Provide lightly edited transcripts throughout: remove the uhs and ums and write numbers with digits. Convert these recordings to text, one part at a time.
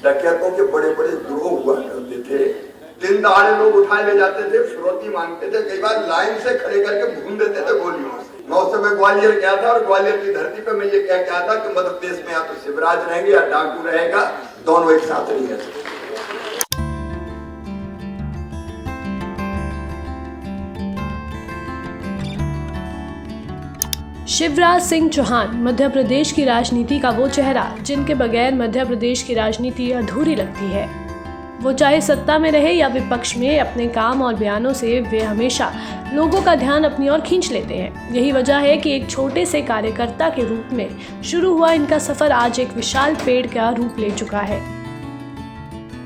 डकैतों के बड़े बड़े गिरोह हुआ करते थे। दिन दहाड़े लोग उठाए ले जाते थे, फिरौती मांगते थे, कई बार लाइन से खड़े करके भून देते थे गोलियों से। मैं उस समय ग्वालियर गया था और ग्वालियर की धरती पे मैं ये कह के आया था कि मध्य प्रदेश में या तो शिवराज रहेंगे या डाकू रहेगा, दोनों एक साथ नहीं रह सकते। शिवराज सिंह चौहान मध्य प्रदेश की राजनीति का वो चेहरा जिनके बगैर मध्य प्रदेश की राजनीति अधूरी लगती है। वो चाहे सत्ता में रहे या विपक्ष में, अपने काम और बयानों से वे हमेशा लोगों का ध्यान अपनी ओर खींच लेते हैं। यही वजह है कि एक छोटे से कार्यकर्ता के रूप में शुरू हुआ इनका सफर आज एक विशाल पेड़ का रूप ले चुका है।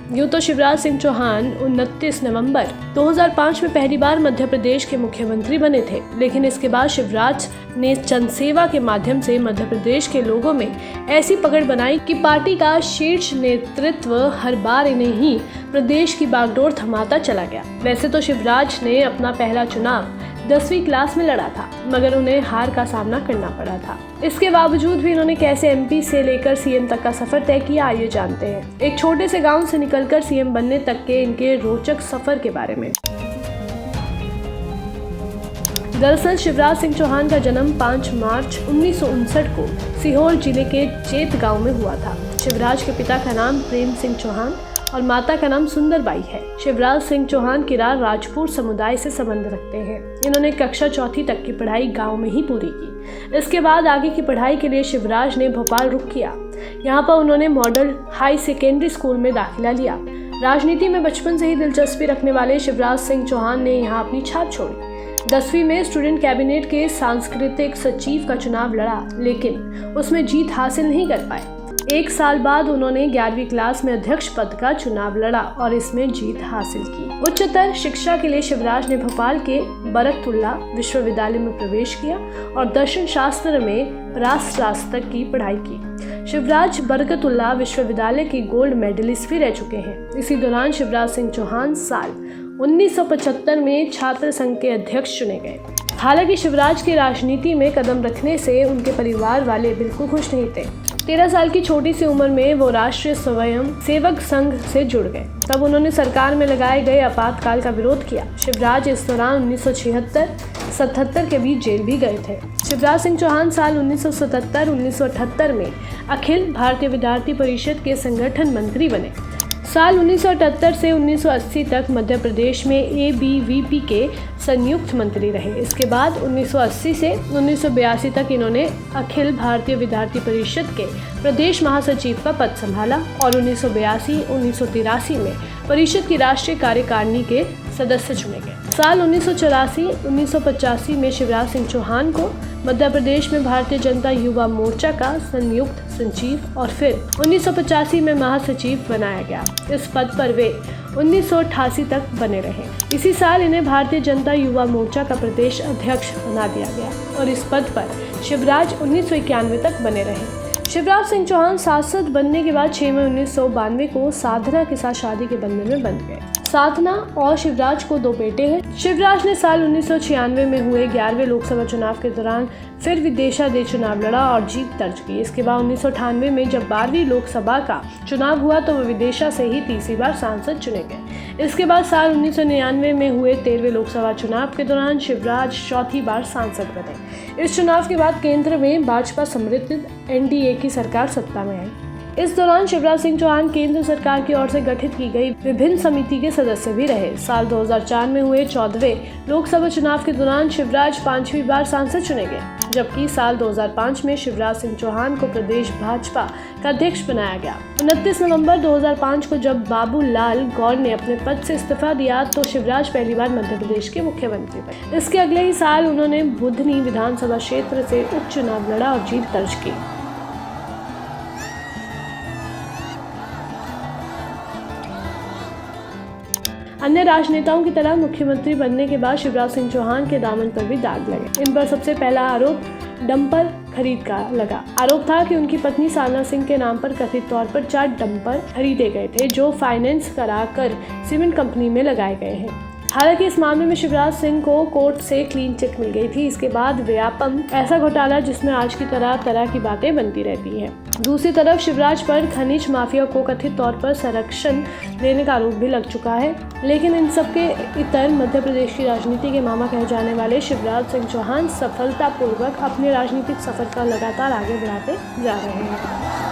यूँ तो शिवराज सिंह चौहान 29 नवंबर 2005 में पहली बार मध्य प्रदेश के मुख्यमंत्री बने थे, लेकिन इसके बाद शिवराज ने जनसेवा के माध्यम से मध्य प्रदेश के लोगों में ऐसी पकड़ बनाई कि पार्टी का शीर्ष नेतृत्व हर बार इन्हें ही प्रदेश की बागडोर थमाता चला गया। वैसे तो शिवराज ने अपना पहला चुनाव 10वीं क्लास में लड़ा था, मगर उन्हें हार का सामना करना पड़ा था। इसके बावजूद भी इन्होंने कैसे एमपी से लेकर सीएम तक का सफर तय किया, आइए जानते हैं एक छोटे से गांव से निकलकर सीएम बनने तक के इनके रोचक सफर के बारे में। दरअसल शिवराज सिंह चौहान का जन्म 5 मार्च 1959 को सीहोर जिले के चेत गांव में हुआ था। शिवराज के पिता का नाम प्रेम सिंह चौहान और माता का नाम सुंदरबाई है। शिवराज सिंह चौहान किरार राजपूत समुदाय से संबंध रखते हैं। इन्होंने कक्षा 4वीं तक की पढ़ाई गांव में ही पूरी की। इसके बाद आगे की पढ़ाई के लिए शिवराज ने भोपाल रुख किया। यहाँ पर उन्होंने मॉडल हाई सेकेंडरी स्कूल में दाखिला लिया। राजनीति में बचपन से ही दिलचस्पी रखने वाले शिवराज सिंह चौहान ने यहाँ अपनी छाप छोड़ी। 10वीं में स्टूडेंट कैबिनेट के सांस्कृतिक सचिव का चुनाव लड़ा, लेकिन उसमें जीत हासिल नहीं कर पाए। 1 साल बाद उन्होंने 11वीं क्लास में अध्यक्ष पद का चुनाव लड़ा और इसमें जीत हासिल की। उच्चतर शिक्षा के लिए शिवराज ने भोपाल के बरकतुल्ला विश्वविद्यालय में प्रवेश किया और दर्शन शास्त्र में राष्ट्रांत तक की पढ़ाई की। शिवराज बरकतुल्ला विश्वविद्यालय के गोल्ड मेडलिस्ट भी रह चुके हैं। इसी दौरान शिवराज सिंह चौहान साल 1975 में छात्र संघ के अध्यक्ष चुने गए। हालांकि शिवराज की राजनीति में कदम रखने से उनके परिवार वाले बिल्कुल खुश नहीं थे। 13 साल की छोटी सी उम्र में वो राष्ट्रीय स्वयं सेवक संघ से जुड़ गए। तब उन्होंने सरकार में लगाए गए आपातकाल का विरोध किया। शिवराज इस दौरान 1976-77 के बीच जेल भी गए थे। शिवराज सिंह चौहान साल 1977-1978 में अखिल भारतीय विद्यार्थी परिषद के संगठन मंत्री बने। साल 1978 से 1980 तक मध्य प्रदेश में ABVP के संयुक्त मंत्री रहे। इसके बाद 1980 से 1982 तक इन्होंने अखिल भारतीय विद्यार्थी परिषद के प्रदेश महासचिव का पद संभाला और 1982-1983 में परिषद की राष्ट्रीय कार्यकारिणी के सदस्य चुने गए। साल 1984-1985 में शिवराज सिंह चौहान को मध्य प्रदेश में भारतीय जनता युवा मोर्चा का संयुक्त सचिव और फिर 1985 में महासचिव बनाया गया। इस पद पर वे 1988 तक बने रहे। इसी साल इन्हें भारतीय जनता युवा मोर्चा का प्रदेश अध्यक्ष बना दिया गया और इस पद पर शिवराज 1991 तक बने रहे। शिवराज सिंह चौहान सांसद बनने के बाद 6 मई 1992 को साधना के साथ शादी के बंधन में बंध गए। साधना और शिवराज को 2 बेटे हैं। शिवराज ने साल 1996 में हुए 11वें लोकसभा चुनाव के दौरान फिर विदिशा से चुनाव लड़ा और जीत दर्ज की। इसके बाद 1998 में जब 12वीं लोकसभा का चुनाव हुआ तो वह विदिशा से ही तीसरी बार सांसद चुने गए। इसके बाद साल 1999 में हुए 13वें लोकसभा चुनाव के दौरान शिवराज चौथी बार सांसद बने। इस चुनाव के बाद केंद्र में भाजपा समर्थित NDA की सरकार सत्ता में आई। इस दौरान शिवराज सिंह चौहान केंद्र सरकार की ओर से गठित की गई विभिन्न समिति के सदस्य भी रहे। साल 2004 में हुए 14वें लोकसभा चुनाव के दौरान शिवराज 5वीं बार सांसद चुने गए, जबकि साल 2005 में शिवराज सिंह चौहान को प्रदेश भाजपा का अध्यक्ष बनाया गया। 29 नवंबर 2005 को जब बाबूलाल गौर ने अपने पद से इस्तीफा दिया तो शिवराज पहली बार मध्य प्रदेश के मुख्यमंत्री बने। इसके अगले ही साल उन्होंने बुधनी विधानसभा क्षेत्र से उपचुनाव लड़ा और जीत दर्ज की। अन्य राजनेताओं की तरह मुख्यमंत्री बनने के बाद शिवराज सिंह चौहान के दामन पर भी दाग लगे। इन पर सबसे पहला आरोप डंपर खरीद का लगा। आरोप था कि उनकी पत्नी साधना सिंह के नाम पर कथित तौर पर 4 डंपर खरीदे गए थे, जो फाइनेंस कराकर सीमेंट कंपनी में लगाए गए हैं। हालांकि इस मामले में शिवराज सिंह को कोर्ट से क्लीन चिट मिल गई थी। इसके बाद व्यापम ऐसा घोटाला जिसमें आज की तरह तरह की बातें बनती रहती हैं। दूसरी तरफ शिवराज पर खनिज माफिया को कथित तौर पर संरक्षण देने का आरोप भी लग चुका है। लेकिन इन सबके इतर मध्य प्रदेश की राजनीति के मामा कहे जाने वाले शिवराज सिंह चौहान सफलतापूर्वक अपने राजनीतिक सफर का लगातार आगे बढ़ाते जा रहे हैं।